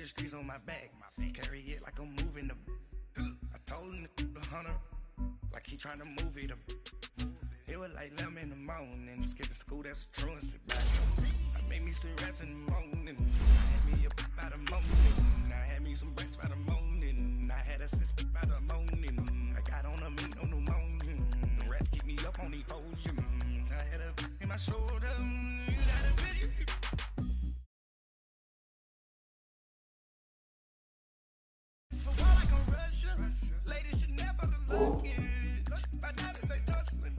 the streets on my back. Carry it like I'm moving the. I told him the hunter, like he trying to move it up. It was like 11 in the morning, skipping school, that's a truancy back. I made me some rest in the morning. I had me up by the morning. I had me some breaks by the morning. I had a sis by the morning. I got on a meat on the morning. The rest keep me up on the podium. I had a in my shoulder. You got a video. For all like a Russian, ladies should never look it. My diamonds they tussling.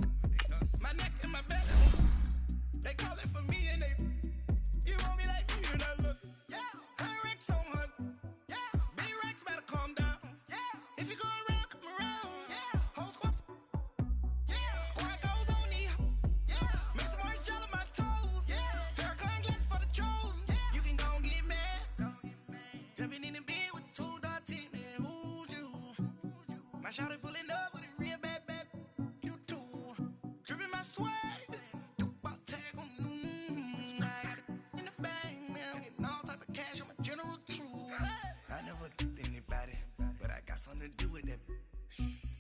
My neck and my back. They call it for me and they. You want me like me and I look. Yeah. Her Rex on her. Yeah. B-Rex better calm down. Yeah. If you go around, come around. Yeah. Whole squad. Yeah. Squad goes on the. Yeah. Make some orange gel on my toes. Yeah. Farrakhan glass for the trolls. Yeah. You can go and get mad. Jumping in the bed with 2 dark teeth. Man, who's you? My shawty pulling up with a real bad. You too. Dripping my swag. Something to do with that.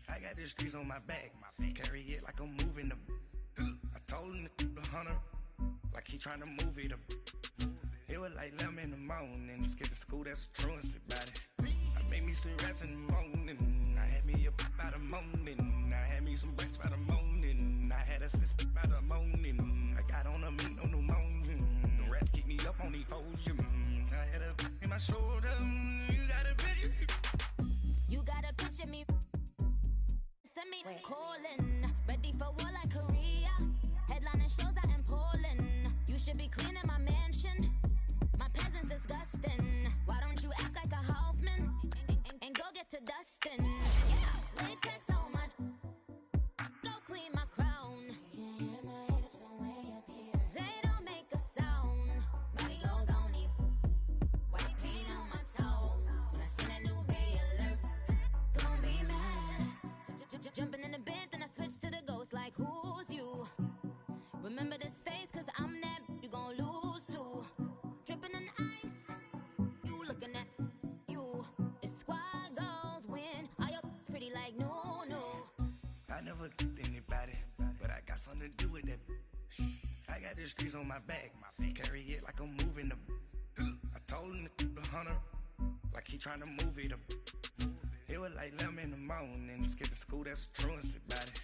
I got the streets on my back. Carry it like I'm moving the. I told him the hunter, like he trying to move it up. It was like 11 in the morning, skipping school, that's a truancy about it. I made me some rest in the morning. I had me up by the morning. I had me some breaks by the morning. I had a sis by the morning. I got on a meat on the morning. The rest keep me up on the podium. I had a in my shoulder. You got a vision. You gotta picture me. Send me calling. Ready for war like Korea. Headlining shows out in Poland. You should be cleaning my mansion. My peasants disgusting. Why don't you act like a Hoffman and go get to dustin'? Yeah, latex on my. Go clean my crown. Can't hear my haters from way up here. They don't make a sound. Money goes on these. White paint on my toes. When I see that new bay alert. Don't be mad. Jumping in the bed, then I switch to the ghost like who's you? Remember this face, cause I'm that you gon' lose too. Dripping in ice, you looking at you. It's squad goals win. Are you pretty like no? I never anybody, but I got something to do with that. I got the streets on my back. Carry it like I'm moving the. I told him the hunter, like he trying to move it up. It was like 11 in the morning, skipping school, that's a truancy about it.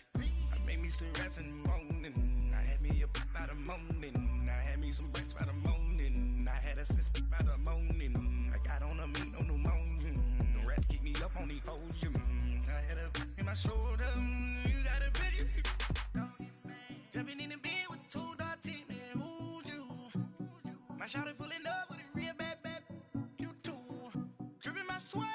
I made me some rest in the morning. I had me up by the morning. I had me some breaks by the morning. I had a sis by the morning. I got on a meat on the morning. The rest keep me up on the podium. I had a in my shoulder. You got a vision. Jumping in the bed with 2 dark teeth. Man, who's you? My shawty pulling up with a real bad. You too. Dripping my swag.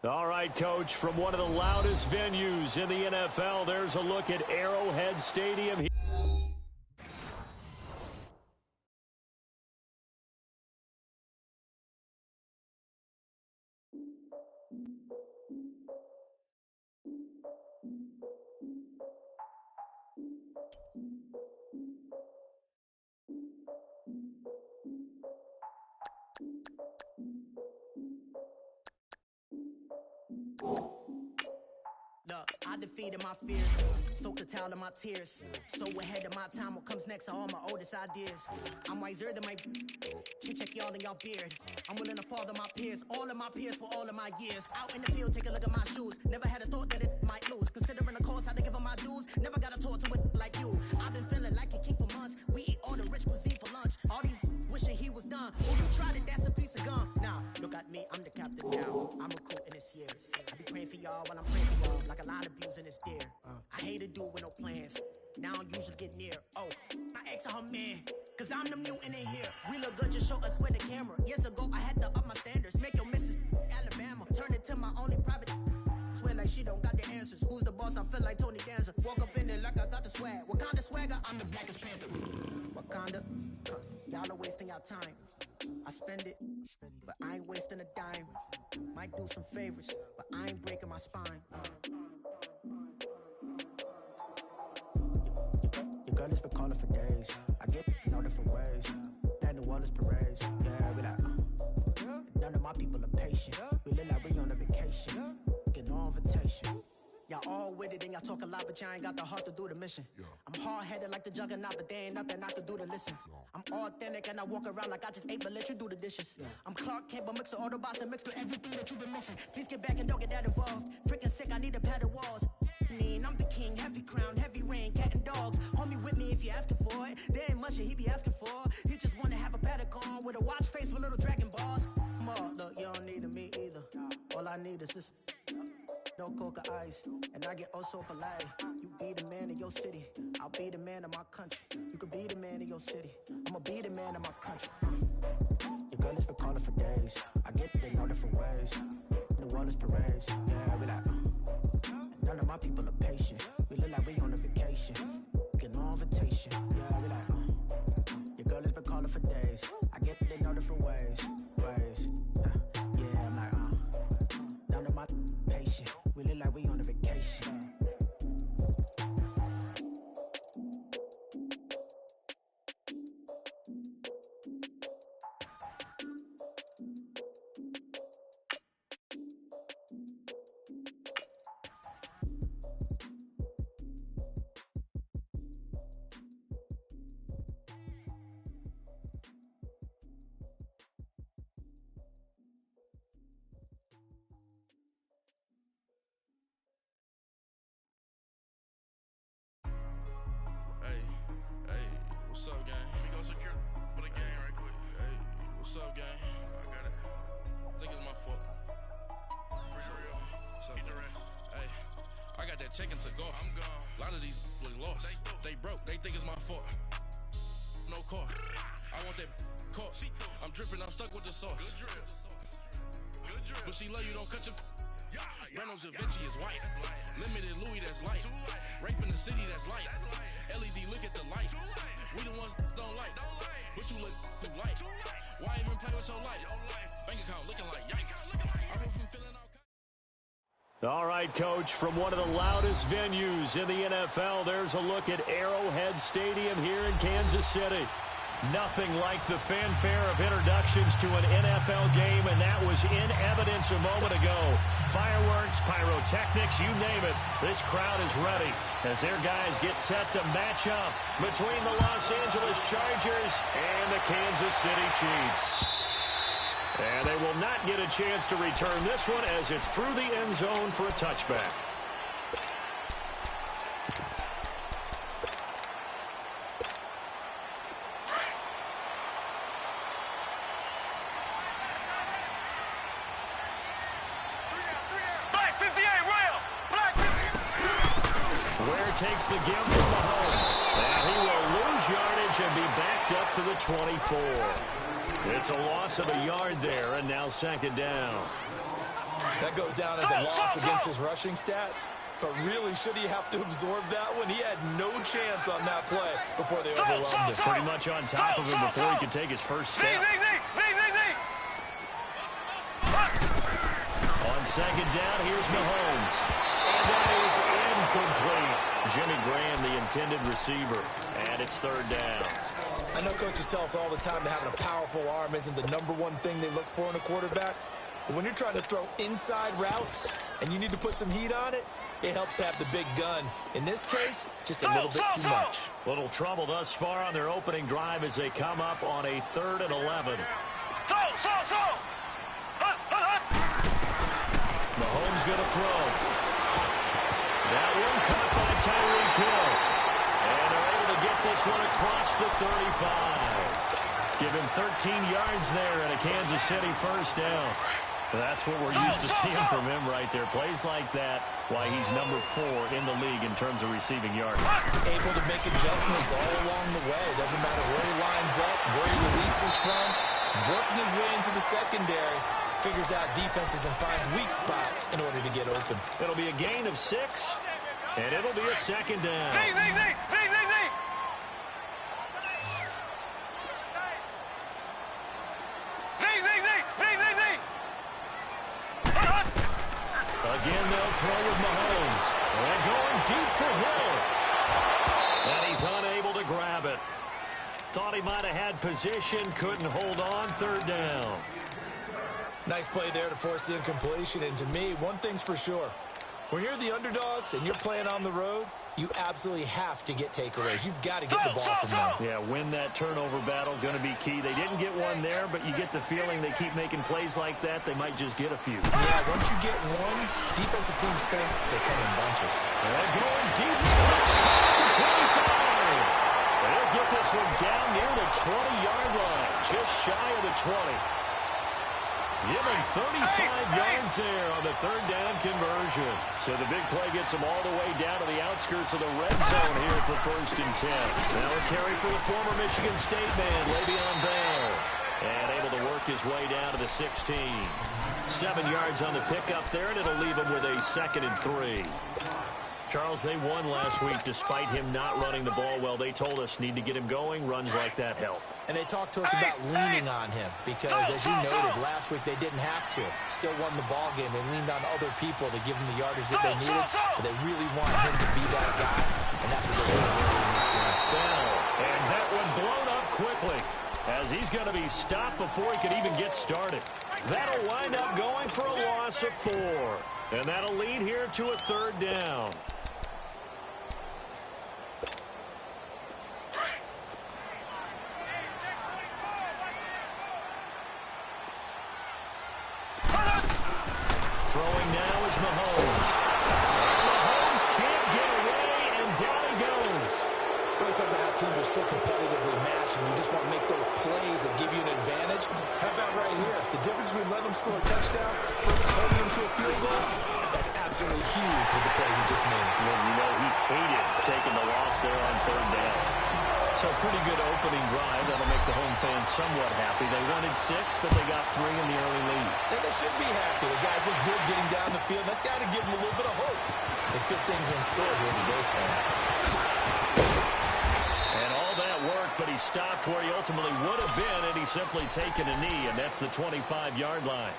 All right, Coach, from one of the loudest venues in the NFL, there's a look at Arrowhead Stadium. Look, I defeated my fears, soaked the towel in my tears. So ahead of my time, what comes next are all my oldest ideas. I'm wiser than my check y'all in y'all beard. I'm willing to father my peers, all of my peers for all of my years. Out in the field, take a look at my shoes. Never had a thought that it might lose. Considering the cost, I had to give them my dues. Never got a talk to it like you. I've been feeling like a king for months. We eat all the rich cuisine for lunch. All these wishing he was done. Oh, you tried it, that's a piece of gum. Now, look at me, I'm the captain now. I'm recruiting this year. I be praying for y'all while I'm praying for y'all. Like a line of views in this deer. I hate a dude with no plans. Now I usually get near. Oh, I ex her man. Cause I'm the mutant in here. We look good, just show us where the camera. Years ago, I had to up my standards. Make your missus Alabama. Turn it to my only private. Swear like she don't got the answers. Who's the boss? I feel like Tony Danza. Walk up in there like I got the swag. What kind of swagger? I'm the blackest panther. Wakanda. Y'all are wasting your time. I spend it, but I ain't wasting a dime. Might do some favors, but I ain't breaking my spine. Your girl has been calling for days. I get in all different ways. That New Orleans parades. Yeah, we like, none of my people are patient. We look like we on a vacation. Get no invitation. Y'all all with it and y'all talk a lot, but y'all ain't got the heart to do the mission. I'm hard-headed like the juggernaut, but there ain't nothing I can do to listen. I'm authentic and I walk around like I just ate, but let you do the dishes. I'm Clark Kent, but mix the Autobots and mixed with everything that you've been missing. Please get back and don't get that involved. Freaking sick, I need to pad the walls. I'm the king, heavy crown, heavy rain, cat and dogs. Homie with me if you're asking for it. There ain't much that he be asking for. He just wanna have a paddock on with a watch face with little dragon balls. Look, you don't need me either. All I need is this. No coca ice, and I get oh so polite. You be the man of your city, I'll be the man of my country. You could be the man of your city, I'ma be the man of my country. Your girl has been calling for days. I get it in all different ways. New Orleans parades, yeah, we like, none of my people are patient. We look like we on a vacation. Get no invitation, yeah, we like, your girl has been calling for days. I get it in all different ways. Yeah, I'm like, none of my patient. We look like we on a vacation. What's up, gang? Let me go secure for the game right quick. Hey, what's up, gang? I got it. I think it's my fault. For real. What's up, get the rest. Hey, I got that check-in to go. I'm gone. A lot of these look lost. They broke. They think it's my fault. No car. I want that caught. I'm dripping. I'm stuck with the sauce. Good drip. Good drip. But she love you. Don't cut your. Reynolds Da Vinci is white. Limited Louis, that's light. Rape in the city, that's light. LED, look at the light. We the ones don't like. But you look too light. Why even play with your life? Bank account looking like yikes. I went from feeling All right, Coach, from one of the loudest venues in the NFL, there's a look at Arrowhead Stadium here in Kansas City. Nothing like the fanfare of introductions to an NFL game, and that was in evidence a moment ago. Fireworks, pyrotechnics, you name it. This crowd is ready as their guys get set to match up between the Los Angeles Chargers and the Kansas City Chiefs. And they will not get a chance to return this one as it's through the end zone for a touchback. Takes the give from Mahomes. And he will lose yardage and be backed up to the 24. It's a loss of a yard there, and now second down. That goes down as a loss against his rushing stats. But really, should he have to absorb that one? He had no chance on that play before they overwhelmed him. Pretty much on top of him before he could take his first step. On second down, here's Mahomes. And that is incomplete. Jimmy Graham, the intended receiver, and it's third down. I know coaches tell us all the time that having a powerful arm isn't the number one thing they look for in a quarterback. But when you're trying to throw inside routes and you need to put some heat on it, it helps have the big gun. In this case, just a little bit too much. Little trouble thus far on their opening drive as they come up on a 3rd and 11. Mahomes going to throw. That one caught by Tyreek Hill. And they're able to get this one across the 35. Give him 13 yards there and a Kansas City first down. That's what we're used to seeing from him right there. Plays like that, why he's number 4 in the league in terms of receiving yards. Able to make adjustments all along the way. Doesn't matter where he lines up, where he releases from. Working his way into the secondary. figures out defenses and finds weak spots in order to get open. It'll be a gain of 6, and it'll be a second down. Again, they'll throw with Mahomes. And going deep for Hill. And he's unable to grab it. Thought he might have had position, couldn't hold on, third down. Nice play there to force the incompletion. And to me, one thing's for sure. When you're the underdogs and you're playing on the road, you absolutely have to get takeaways. You've got to get the ball from them. Yeah, win that turnover battle, going to be key. They didn't get one there, but you get the feeling they keep making plays like that, they might just get a few. Yeah, once you get one, defensive teams think they come in bunches. And going deep, it's caught at the 25. They'll get this one down near the 20-yard line, just shy of the 20. Give him 35 yards there on the third down conversion. So the big play gets him all the way down to the outskirts of the red zone here for 1st and 10. Now a carry for the former Michigan State man, Le'Veon Bell. And able to work his way down to the 16. 7 yards on the pickup there, and it'll leave him with a 2nd and 3. Charles, they won last week despite him not running the ball well. They told us need to get him going. Runs like that help. And they talked to us about leaning on him because, as you noted, last week they didn't have to. Still won the ball game. They leaned on other people to give them the yardage that they needed, but they really want him to be that guy, and that's what they're doing early in this game. Bell, and that one blown up quickly as he's going to be stopped before he could even get started. That'll wind up going for a loss of 4, and that'll lead here to a 3rd down. Throwing now is Mahomes. Mahomes can't get away, and down he goes. Really talking about how teams are so competitively matched, and you just want to make those plays that give you an advantage. How about right here? The difference between letting them score a touchdown versus holding them to a field goal, that's absolutely huge with the play he just made. Well, you know, he hated taking the loss there on 3rd down. So pretty good opening drive. That'll make the home fans somewhat happy. They wanted 6, but they got 3 in the early lead. And they should be happy. The guys look good getting down the field. That's got to give them a little bit of hope that good things are in store here today for them. And all that worked, but he stopped where he ultimately would have been, and he's simply taken a knee, and that's the 25-yard line.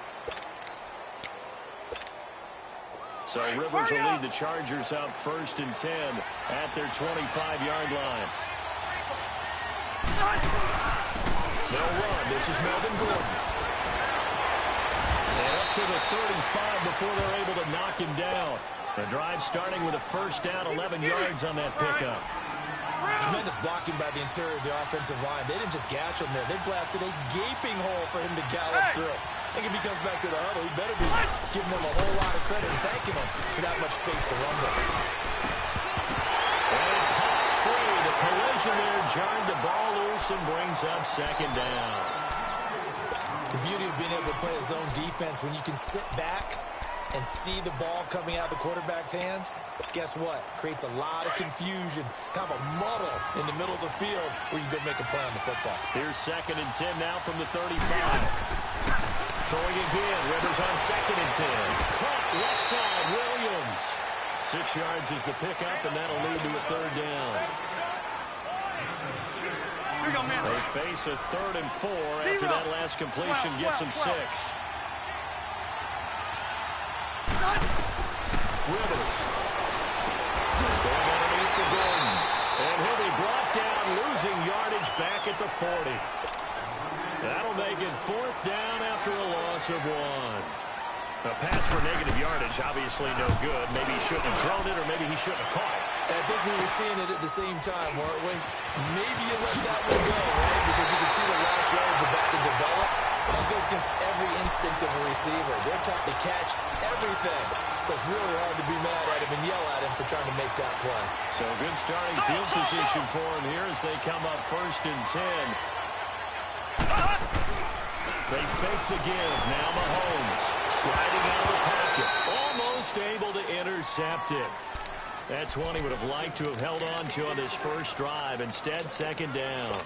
So Rivers will lead the Chargers out 1st and 10 at their 25-yard line. They'll run. This is Melvin Gordon. And up to the 35 before they're able to knock him down. The drive starting with a 1st down, 11 yards on that pickup. Tremendous blocking by the interior of the offensive line. They didn't just gash him there. They blasted a gaping hole for him to gallop through. I think if he comes back to the huddle, he better be giving them a whole lot of credit and thanking them for that much space to run with. And it pops free. The collision there jarred the ball loose and brings up 2nd down. The beauty of being able to play a zone defense when you can sit back and see the ball coming out of the quarterback's hands, guess what? Creates a lot of confusion, kind of a muddle in the middle of the field where you can go make a play on the football. Here's 2nd and 10 now from the 35. Throwing again. Rivers on 2nd and 10. Caught left side. Williams. 6 yards is the pickup, and that'll lead to a 3rd down. They face a 3rd and 4 after that last completion gets them 6. Rivers. Going underneath for Gordon. And he'll be brought down, losing yardage back at the 40. That'll make it 4th down after a loss of 1. A pass for negative yardage, obviously no good. Maybe he shouldn't have thrown it, or maybe he shouldn't have caught it. I think we were seeing it at the same time, weren't we? Maybe you let that one go, right? Because you can see the last yards about to develop. It goes against every instinct of a receiver. They're taught to catch everything. So it's really hard to be mad at him and yell at him for trying to make that play. So good starting field position for him here as they come up 1st and 10. They fake the give. Now Mahomes sliding out of the pocket. Almost able to intercept it. That's one he would have liked to have held on to on this first drive. Instead, 2nd down.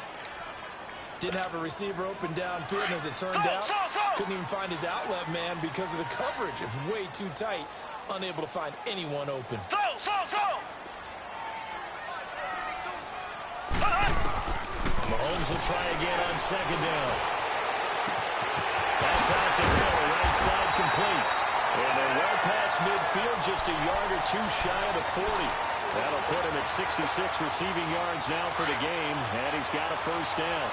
Didn't have a receiver open downfield, and as it turned out, couldn't even find his outlet man because of the coverage. It's way too tight, unable to find anyone open. Mahomes will try again on second down. That's out to Hill, right side complete. And they're well past midfield, just a yard or two shy of the 40. That'll put him at 66 receiving yards now for the game, and he's got a first down.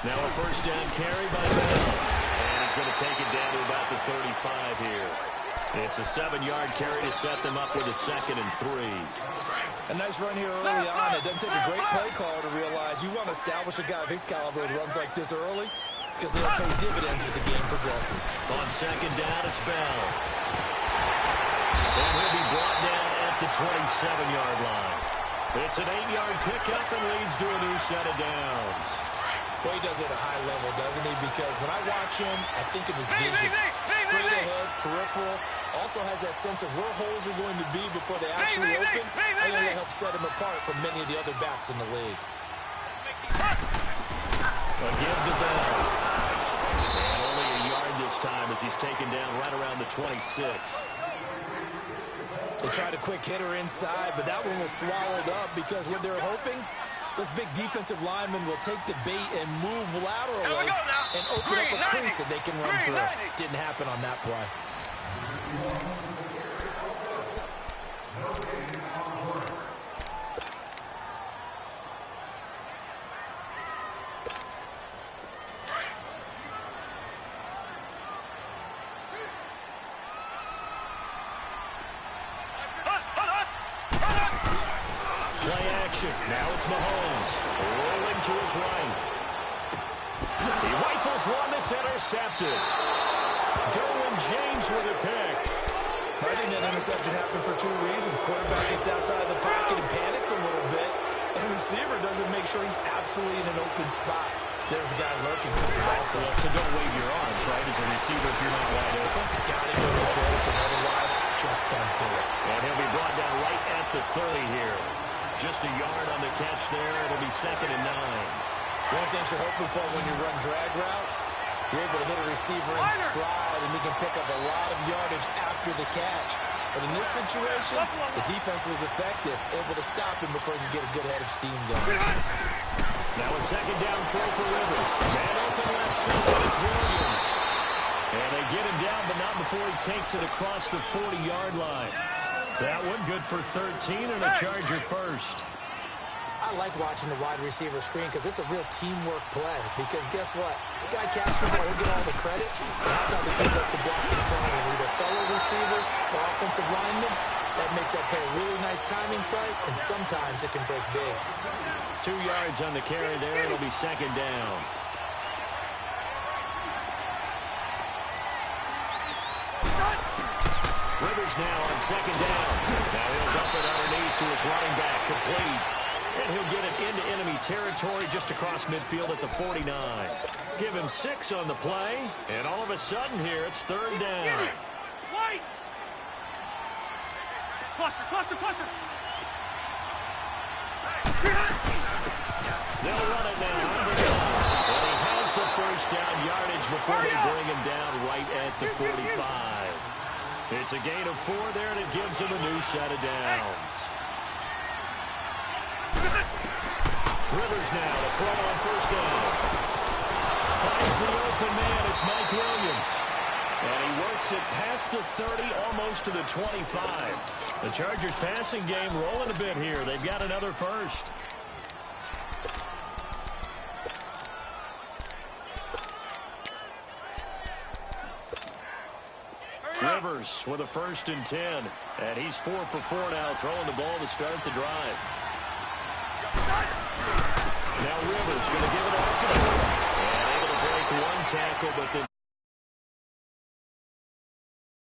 Now a first down carry by Bell. And he's going to take it down to about the 35 here. It's a 7-yard carry to set them up with a 2nd and 3. A nice run here early on. It doesn't take a great play caller to realize you want to establish a guy of his caliber that runs like this early because they'll pay dividends as the game progresses. On second down, it's Bell. And he'll be brought down at the 27-yard line. It's an 8-yard pickup and leads to a new set of downs. Well, he does it at a high level, doesn't he? Because when I watch him, I think of his vision. Straight ahead, peripheral. Also has that sense of where holes are going to be before they actually open. I think that helps set him apart from many of the other backs in the league. A give to Bell. And only a yard this time as he's taken down right around the 26. They tried a quick hitter inside, but that one was swallowed up because what they're hoping, those big defensive linemen will take the bait and move laterally and open up a crease that they can run through. Didn't happen on that play. Now it's Mahomes, rolling to his right. He rifles one that's intercepted. Derwin James with a pick. I think that interception happened for 2 reasons. Quarterback gets outside the pocket and panics a little bit, and receiver doesn't make sure he's absolutely in an open spot. So there's a guy lurking to the ball. Well, so don't wave your arms, right, as a receiver if you're not wide open. Got to go to open, otherwise just don't do it. And he'll be brought down right at the 30 here. Just a yard on the catch there. It'll be 2nd and 9. One thing you're hoping for when you run drag routes, you're able to hit a receiver in stride, and he can pick up a lot of yardage after the catch. But in this situation, the defense was effective, able to stop him before he could get a good head of steam going. Now a 2nd down throw for Rivers. Man open left side, it's Williams. And they get him down, but not before he takes it across the 40-yard line. That one good for 13 and a Charger first. I like watching the wide receiver screen because it's a real teamwork play. Because guess what? The guy catching the ball, he'll get all the credit. How about the people up to block in front of him, either fellow receivers or offensive linemen? That makes that play a really nice timing play, and sometimes it can break big. 2 yards on the carry there. It'll be 2nd down. Rivers now on 2nd down. Now he'll dump it underneath to his running back, complete. And he'll get it into enemy territory just across midfield at the 49. Give him 6 on the play, and all of a sudden here it's 3rd down. Cluster. They'll run it now. And he has the first down yardage before they bring him down right at the 45. It's a gain of 4 there, and it gives him a new set of downs. Rivers now to throw on first down. Finds the open man. It's Mike Williams. And he works it past the 30, almost to the 25. The Chargers passing game rolling a bit here. They've got another first. Rivers with a 1st and 10. And he's 4 for 4 now, throwing the ball to start the drive. Now Rivers going to give it off to him. And able to break one tackle, but then